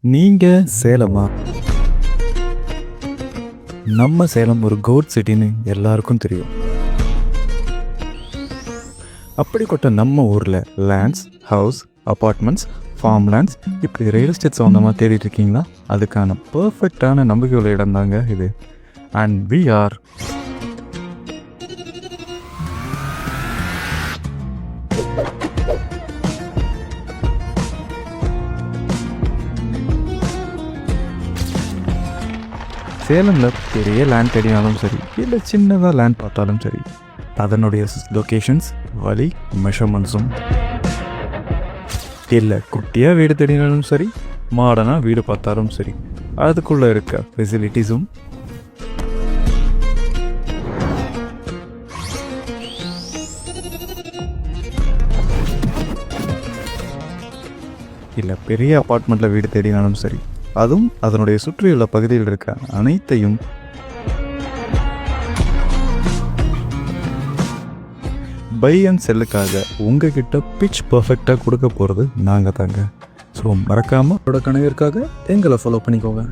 நீங்க சேலமா? நம்ம சேலம் ஒரு கோட் சிட்டின்னு எல்லாருக்கும் தெரியும். அப்படிப்பட்ட நம்ம ஊர்ல lands, house, apartments, form lands இப்படி ரியல் எஸ்டேட் சொந்தமாக தேடிட்டு இருக்கீங்களா? அதுக்கான பர்ஃபெக்டான நம்பிக்கையுள்ள இடம் தாங்க இது. அண்ட் வி ஆர் சேலமில் பெரிய லேண்ட் தேடினாலும் சரி, இல்லை சின்னதாக லேண்ட் பார்த்தாலும் சரி, அதனுடைய லொக்கேஷன்ஸ், வழி, மெஷர்மெண்ட்ஸும், இல்லை குட்டியாக வீடு தேடினாலும் சரி, மாடர்னாக வீடு பார்த்தாலும் சரி, அதுக்குள்ளே இருக்க ஃபெசிலிட்டிஸும் இல்லை பெரிய அப்பார்ட்மெண்ட்டில் வீடு தேடினாலும் சரி, அதுவும் அதனுடைய சுற்றியுள்ள பகுதியில் இருக்க அனைத்தையும் பை அண்ட் செல்லுக்காக உங்ககிட்ட பிட்ச் பர்ஃபெக்டாக கொடுக்க போகிறது நாங்கள் தாங்க. ஸோ மறக்காமல் கனவிற்காக எங்களை ஃபாலோ பண்ணிக்கோங்க.